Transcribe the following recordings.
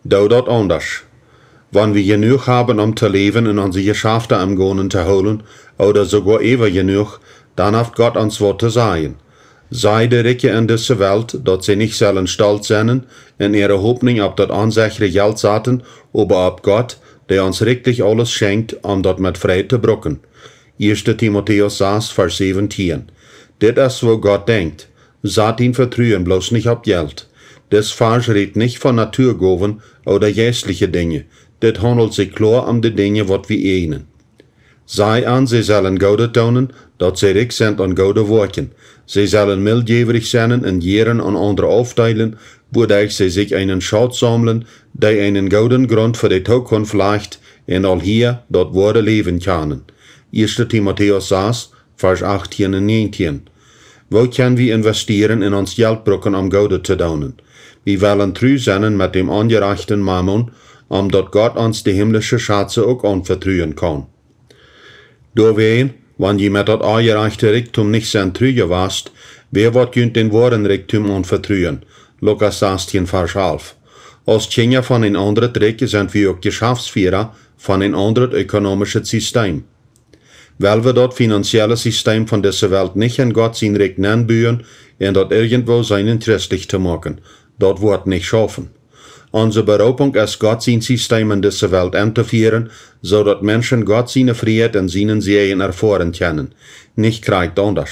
Da dat anders. Wann wir genug haben, um zu leben und unsere Geschäfte am Gonen zu holen, oder sogar ewig genug, dann hat Gott uns was zu sagen. Sei der Ricke in dieser Welt, dass sie nicht sollen stolz sein, in ihrer Hoffnung auf das unsichere Geld saten, aber auf Gott, der uns richtig alles schenkt, um das mit Freude zu brucken. 1. Timotheus 6, Vers 17. Das ist, wo Gott denkt. Saat ihn vertrauen, bloß nicht auf Geld. Das Vers redet nicht von Naturgaben oder geistliche Dinge. Das handelt sich klar um die Dinge, was wir ehnen. Sei an, sie sollen Gode tun, dat sie reich sind an Gode werken. Sie sollen mildgierig sein in Jeren an andere aufteilen, wodurch sie sich einen Schatz sammeln, der einen gouden Grund für die Zukunft legt, und all hier dort Worte leben können. 1. Timotheus 6, Vers 18 und 19. Wo können wir investieren in uns Geldbrücken, um Gode zu tun? Wir wollen treu sein mit dem angereichten Mammon, dat Gott uns die himmlische Schätze auch anvertrauen kann. Doorween, wann je met dat aangereichte Reichtum nicht zijn trüge warst, wer wat kunt den wahren Reichtum anvertrauen? Lukas 16, Vers 11. Als Kinder von een anderen Trick sind wir auch Geschäftsführer von een anderen ökonomischen System. Weil wir das finanzielle System von dieser Welt nicht in Gott sein Recht anbühen und dort irgendwo sein christlich zu machen, dort wird nicht schaffen. Unsere Berufung ist, Gott sein System in dieser Welt einzuführen, so dass Menschen Gott seine Freiheit und seinen Segen erfahren können. Nicht kriegt anders.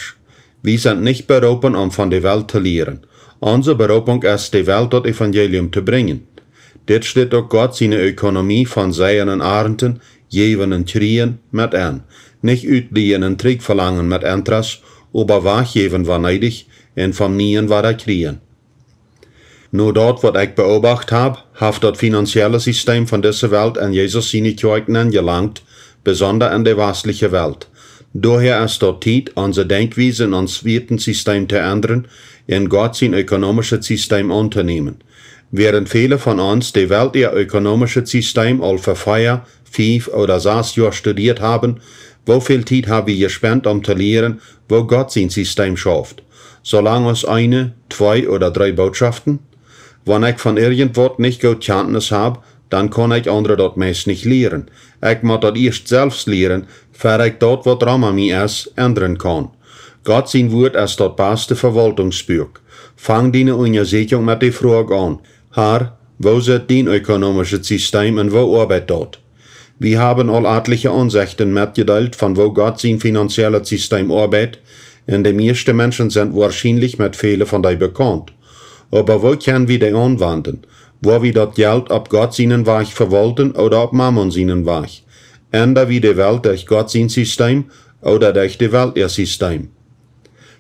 Wir sind nicht berufen, um von der Welt zu lehren. Unsere Berufung ist, die Welt das Evangelium zu bringen. Dit steht auch Gott seine Ökonomie von Seien und Arenten, Geben und Kriegen mit an. Nicht utliehen und Trick verlangen mit Interesse, aber Wachgeben war neidig und vom Nien war kriegen. Nur dort, was ich beobachtet habe, hat das finanzielle System von dieser Welt an Jesus seine Kirchen angelangt, besonders in der westlichen Welt. Daher ist dort Zeit, unsere Denkweise und unser Wertensystem zu ändern und Gott sein ökonomisches System anzunehmen. Während viele von uns die Welt ihr ökonomisches System all für 4, 5 oder 6 Jahre studiert haben, wie viel Zeit haben wir gespendet, um zu lernen, wo Gott sein System schafft? Solange es 1, 2 oder 3 Botschaften? Wenn ich von irgendwas nicht gut Kenntnis habe, dann kann ich andere dort meist nicht lehren. Ich muss das erst selbst lehren, bevor ich dort, was dran an mir ist, ändern kann. Gott sein Wort ist das beste Verwaltungsbuch. Fang deine Untersuchung mit der Frage an. Herr, wo ist dein ökonomisches System und wo arbeitet dort? Wir haben all etliche Ansichten mitgeteilt, von wo Gott sein finanzielles System arbeitet, und die meisten Menschen sind wahrscheinlich mit vielen von dir bekannt. Aber wo können wir die anwenden? Wo wir das Geld ab Gott seinen Weg verwalten oder ab Mammon seinen Weg? Ändern wir die Welt durch Gott sein System oder durch die Welt ihr System?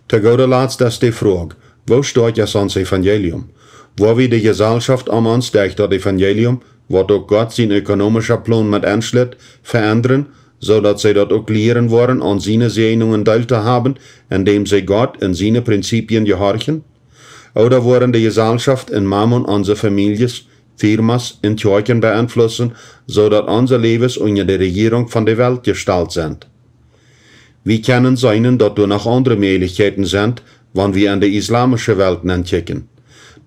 Zu guter Letzt ist die Frage, wo steht jetzt unser Evangelium? Wo wir die Gesellschaft um uns durch das Evangelium, wo doch Gott sein ökonomischer Plan mit einschlägt, verändern, so dass sie dort auch lehren wollen, an seine Segnungen teilzuhaben, indem sie Gott in seine Prinzipien gehorchen? Oder wollen die Gesellschaft in Mammon unsere Families, Firmas und Kirchen beeinflussen, so dass unsere Lebens unter der Regierung von der Welt gestellt sind? Wir können sehen, dass da noch andere Möglichkeiten sind, wenn wir an die islamische Welt ankicken.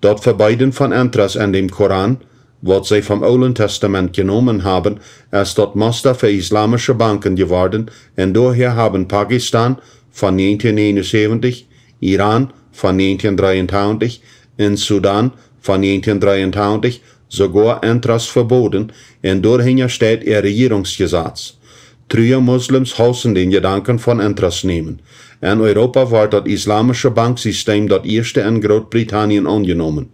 Dort verbeiden von Interesse an dem Koran, was sie vom Alten Testament genommen haben, ist dort Muster für islamische Banken geworden, und daher haben Pakistan von 1979, Iran von 1923, in Sudan von 1923 sogar Interesse verboten, und dahinter steht ihr Regierungsgesetz. Treue Muslims hassen den Gedanken von Interesse nehmen. In Europa war das islamische Banksystem das erste in Großbritannien angenommen.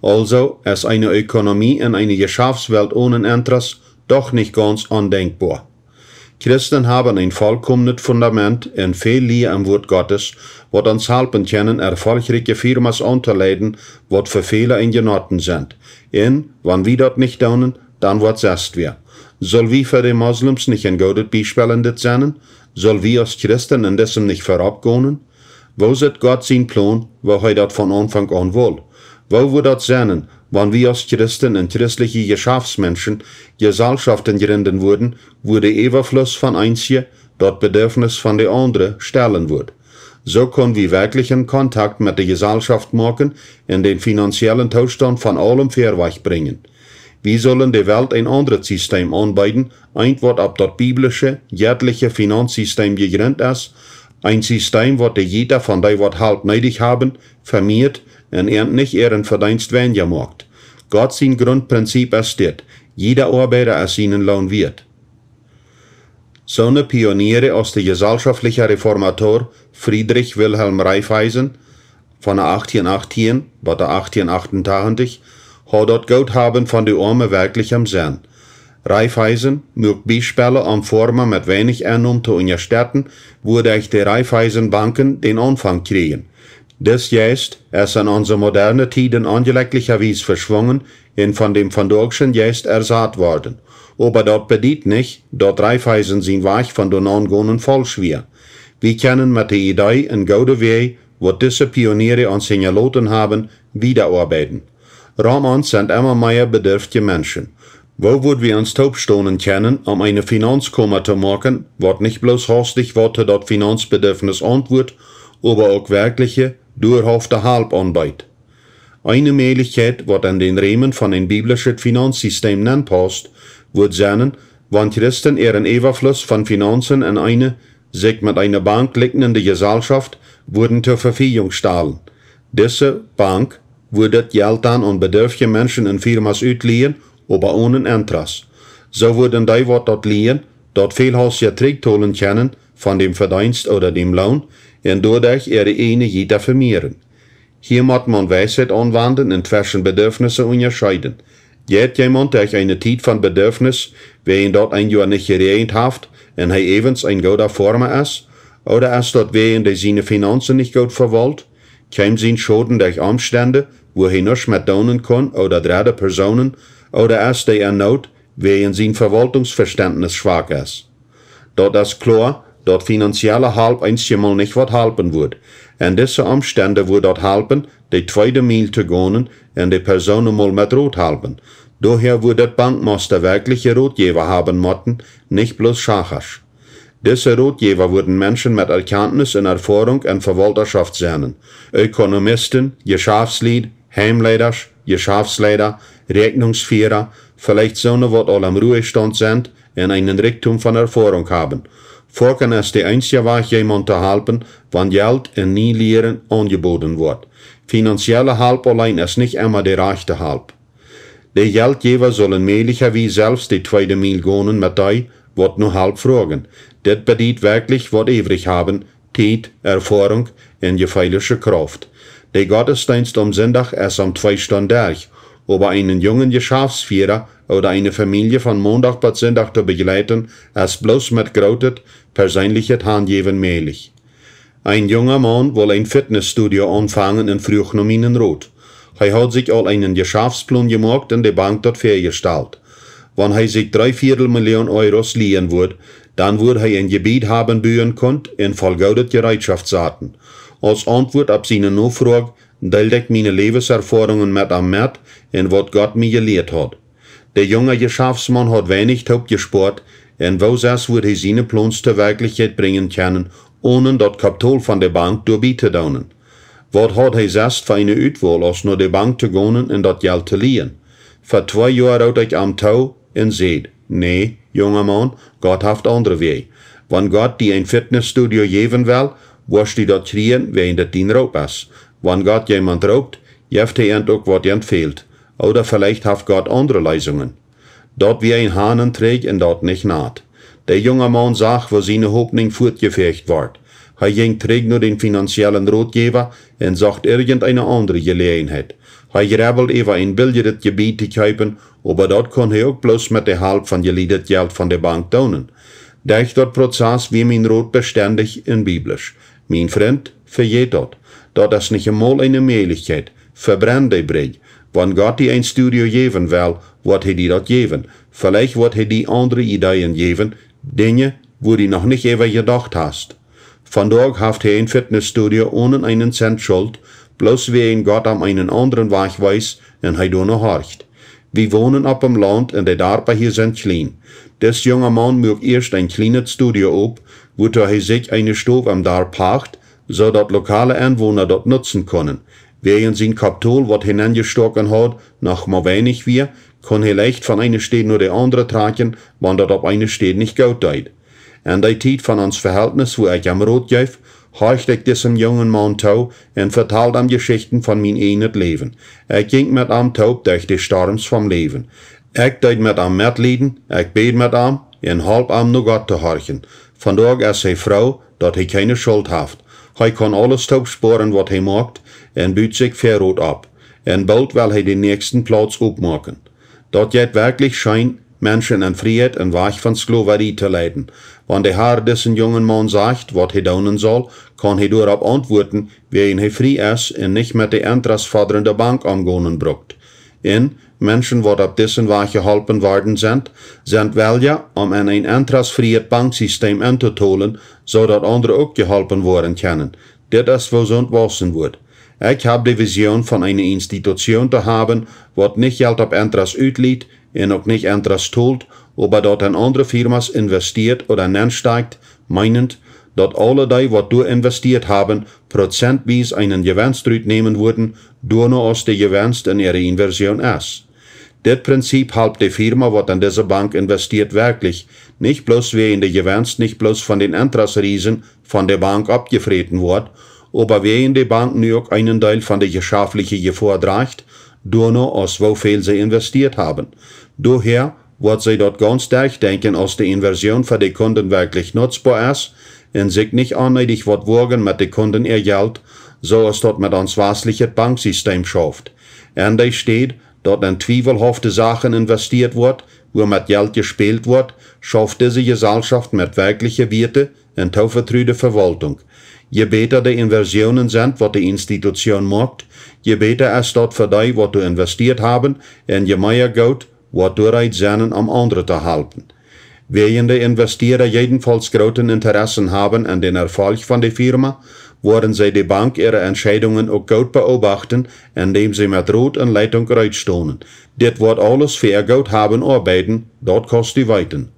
Also ist eine Ökonomie in einer Geschäftswelt ohne Interesse doch nicht ganz undenkbar. Christen haben ein vollkommenes Fundament in viel Liebe am Wort Gottes, was uns helfen können, erfolgreiche Firmas anzuleiten, was für viele in Genoten sind. Und, wenn wir das nicht tun, dann wird es wir. Soll wir für die Moslems nicht ein gutes Beispiel in das sein? Soll wir als Christen in diesem nicht vorabgehen? Wo ist Gott sein Plan, wo er das von Anfang an will? Wo wird das sein, wenn wir als Christen und christliche Geschäftsmenschen Gesellschaften gründen würden, wo der Überfluss von einzigen das Bedürfnis von der anderen stellen wird? So können wir wirklich in Kontakt mit der Gesellschaft machen und den finanziellen Zustand von allem Verweich bringen. Wir sollen der Welt ein anderes System anbieten, ein was ab das biblische, jährliche Finanzsystem gegrenzt ist, ein System, was jeder von denen, was halt nötig haben, vermehrt und nicht ihren Verdienst weniger macht. Gott sein Grundprinzip ist das, jeder Arbeiter als seinen Lohn wird. So eine Pioniere aus der gesellschaftlichen Reformator Friedrich Wilhelm Raiffeisen von der 1818 bis der 1888 hat dort Guthaben von den Armen wirklich am Sinn. Raiffeisen mögt Beispiele am Formen mit wenig Einnahmen zu unterstützen, wodurch die Raiffeisenbanken den Anfang kriegen. Das jest ist in unserer modernen Tiden angelegentlicherweise verschwungen und von dem Verdorgschen jest ersat worden. Aber dort bedeutet nicht, dort Raiffeisen sind Weg von den angehenden falsch wir. Wir können mit der Idee in gute Weg, wo diese Pioniere uns hinterlassen haben, wiederarbeiten. Rum uns sind immer mehr bedürftige Menschen. Wo würden wir uns taubstonen können, um eine Finanzkammer zu machen, was nicht bloß hastig Worte dort Finanzbedürfnis antwortet, aber auch wirkliche, dauerhafte Halb anbietet. Eine Möglichkeit, was an den Rahmen von ein biblisches Finanzsystem nennt passt, wird sein, wenn Christen ihren Überfluss von Finanzen in eine, sich mit einer Bank liegende Gesellschaft, würden zur Verfügung stellen. Diese Bank würde das Geld dann an bedürftige Menschen in Firmas ausleihen, aber ohne Interesse. So würden die, was dort liehen, dort vielhaus zurückholen können von dem Verdienst oder dem Lohn und dadurch ihre Energie vermehren. Hier muss man Weisheit anwenden und zwischen Bedürfnissen unterscheiden. Geht jemand durch eine Zeit von Bedürfnis, wer ihn dort ein Jahr nicht geregnet hat und er evens ein guter Former ist, oder ist dort wer der seine Finanzen nicht gut verwaltet, käme sein Schaden durch Umstände, wo er nicht mehr tun kann, oder dritte Personen, oder ist der in Not, wer in sein Verwaltungsverständnis schwach ist. Dort ist klar, dort finanzielle Halb einmal nicht was helfen wird. Und diese Umstände wird dort helfen, die zweite Mil zu gehen und die Personen mal mit Rot helfen. Daher wird das Bankmaster wirkliche Rotgeber haben müssen, nicht bloß Schachers. Diese Rotgeber würden Menschen mit Erkenntnis und Erfahrung in Verwalterschaft sein. Ökonomisten, Geschäftsleute, Heimleiter, Geschäftsleiter, Rechnungsführer, vielleicht so eine, was alle am Ruhestand sind, in einen Richtung von Erfahrung haben. Vorken ist der einzige Weg, jemand zu helfen, wenn Geld und nie Lehren angeboten wird. Finanzielle Halb allein ist nicht immer der rechte Halb. Die Geldgeber sollen möglicherweise selbst die zweite Mil gehen mit die, was nur halb fragen. Das bedeutet wirklich, was übrig haben, Zeit, Erfahrung und gefährliche Kraft. Der Gottesdienst am Sonntag ist um 2 Stunden durch, aber einen jungen Geschäftsführer oder eine Familie von Montag bis Sonntag zu begleiten, ist bloß mit großem persönliches Handgeben möglich. Ein junger Mann will ein Fitnessstudio anfangen in Früchnominenrot. Er hat sich all einen Geschäftsplan gemacht und die Bank dort vorgestellt. Wenn er sich 3/4 Million Euros leihen wird, dann wird er ein Gebiet haben bauen können in vollgaudet Gerätschaftsarten. Als Antwort auf seine Nachfrage teilte ich meine Lebenserfahrungen mit am Met und was Gott mir gelehrt hat. Der junge Geschäftsmann hat wenig Taub gespart und wo wird er seine Pläne zur Wirklichkeit bringen können, ohne das Kapital von der Bank durchzudauen. Was hat er selbst für eine Auswahl, als nur die Bank zu gehen und das Geld zu leihen? Vor 2 Jahren hat ich am Tau und seht, nee, junger Mann, Gott hat andere Wege. Wenn Gott dir ein Fitnessstudio geben will, wirst du das kriegen, wenn das dein Raub ist. Wenn Gott jemand raubt, gibt er auch, was ihm fehlt. Oder vielleicht hat Gott andere Lösungen. Dort wie ein Hahn trägt und dort nicht naht. Der junge Mann sagt, wo seine Hoffnung fortgefecht wird. Er ging trägt nur den finanziellen Ratgeber und sagt irgendeine andere Gelegenheit. Er gräbelt über ein billiges Gebiet zu kaufen, aber dort kann er auch bloß mit der Halb von geliehenem Geld von der Bank tun. Durch dort Prozess wie mein Rot beständig in biblisch. Mein Freund, vergeht dort. Dort ist nicht einmal eine Möglichkeit. Verbrennt die Brille. Wenn Gott dir ein Studio geben will, wird er dir das geben. Vielleicht wird er dir andere Ideen geben, Dinge, wo du noch nicht ever gedacht hast. Von dort hat er ein Fitnessstudio ohne einen Cent Schuld, bloß wie ein Gott am einen anderen Weg weiß und er da noch horcht. Wir wohnen auf dem Land und die Darbe hier sind klein. Das junge Mann mögt erst ein kleines Studio ab, wo er sich eine Stube am Darb pacht, so dass lokale Einwohner dort nutzen können. Während sein Kapital, was hineingestochen hat, noch mal wenig wir, kann hij leicht von einer Stelle nur die andere tragen, wann dat op eine Stelle nicht gut deed. En die tijd van ons Verhältnis, wo ich am Rot geef, horcht ich diesem jungen Mann tau und vertalt am Geschichten von mein eigenes Leben. Ich ging mit am taub durch die Storms vom Leben. Ich deed mit am Mitleiden, ich bete mit am, en halb am nur Gott zu horchen. Vandaag is hij Frau, dat hij keine Schuld heeft. Hij kan alles taub sporen wat hij maakt, en buurt zich verrood ab. En bald wil hij de nächsten Platz opmaken. Dat jet wirklich scheint, Menschen in Freiheit en weg van Sklaverei te leiden. Wann der Herr diesen jungen Mann sagt, wat hij doen soll, kann hij daarop antworten, wie hij vrij is en nicht mit der interestfordernden Bank omgaan brukt. En Menschen, wat op diesen Weg geholpen worden sind welja om in een interestvrij banksysteem in te tolen, zodat anderen ook geholpen worden kunnen. Dit is wo so ontwassen wordt. Ich habe die Vision von einer Institution zu haben, wat nicht Geld op Interest uitliet en ook nicht Interest tolt, aber dort in andere Firmas investiert oder nensteigt, meinend, dat alle die, wat du investiert haben, prozentweise einen Gewinst nehmen würden, nur als der Gewinst in ihre Inversion ist. Dit Prinzip halb die Firma, wat in diese Bank investiert, wirklich, nicht bloß wegen der Gewinst, nicht bloß von den Interessriesen von der Bank abgefreten wird, aber wegen die Bank nu auch einen Teil von der geschäftlichen Gefahr trägt, nur aus wie viel sie investiert haben. Daher wird sie dort ganz durchdenken, als die Inversion für die Kunden wirklich nutzbar ist und sich nicht unnötig wird wagen mit den Kunden ihr Geld, so als dort mit uns westliches Banksystem schafft. Und da steht, dort in zweifelhafte Sachen investiert wird, wo mit Geld gespielt wird, schafft diese Gesellschaft mit wirklichen Werte und tauvertrüde Verwaltung. Je beter die Inversionen sind, wat die Institution macht, je beter ist dort für die, wat du investiert haben, und je mehr Geld, wat du reit sind, um andere zu halten. Während die Investierer jedenfalls großen Interessen haben an den Erfolg von der Firma, werden sie die Bank ihre Entscheidungen auch gut beobachten, indem sie mit Rot und Leitung reitstohnen. Dit wird alles für ihr Geld haben arbeiten, dort kostet die Weiten.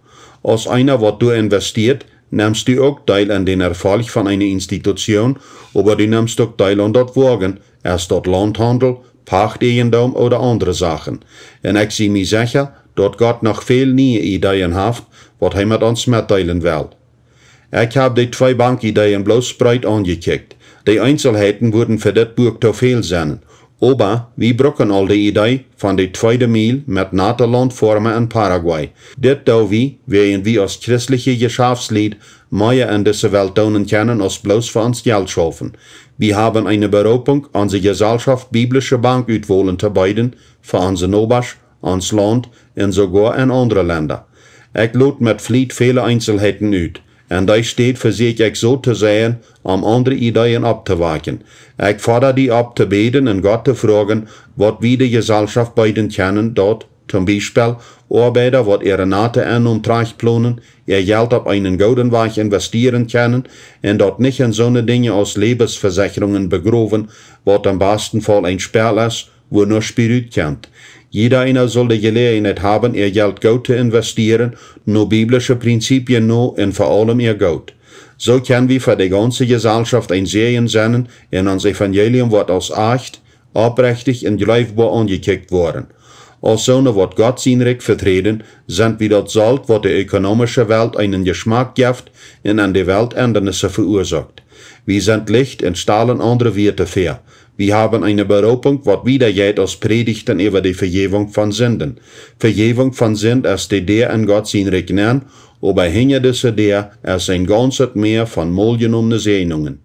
Als einer, wat du investiert, nimmst du auch teil an den Erfolg von einer Institution, aber du nimmst auch teil an dort Wagen, erst dort Landhandel, Pachteigendom oder andere Sachen. Und ich zie mir sicher, dort Gott noch viel neue Ideen hat, was er mit uns mitteilen will. Ich habe die 2 Bankideen bloß breit angekickt. Die Einzelheiten würden für das Buch zu viel sein. Aber wir brauchen all die Idee von der 2. Mil mit Naterlandformen in Paraguay. Dit tun wir als christliche Geschäftsleute mehr in dieser Welt tun können, als bloß für uns Geld schaffen. Wir haben eine Berufung, unsere Gesellschaft biblische Bank uitwollen zu beiden, für unser Nobasch, uns Land und sogar in andere Länder. Ich lud mit Fleet viele Einzelheiten uit. En die steht für sich ich so zu sehen, andere Ideen abzuwagen. Ich fordere die ab zu beten und Gott zu fragen, was wir die Gesellschaft beiden kennen, dort zum Beispiel Arbeiter, wat ihre Nate an und planen, ihr Geld auf einen guten Weg investieren können und dort nicht in so eine Dinge als Lebensversicherungen begraven, was am besten Fall ein Spiel ist, wo nur Spirit kennt. Jeder einer soll die Gelegenheit haben, ihr Geld gut zu investieren, nur biblische Prinzipien nur und vor allem ihr Geld. So können wir für die ganze Gesellschaft ein Segen senden und unser Evangelium wird als echt, aufrichtig und greifbar angekickt worden. Als Sonne wird Gott sein Recht vertreten, sind wir das Salz, was die ökonomische Welt einen Geschmack gibt und an die Welt Ändernisse verursacht. Wir sind Licht und strahlen andere Werte für. Wir haben eine Berufung, was wiedergeht als Predigten über die Vergebung von Sünden. Vergebung von Sünden ist die der an Gott sein Recht nennen, aber hinter dieser der ist ein ganzes Meer von wohlgenommenen Segnungen.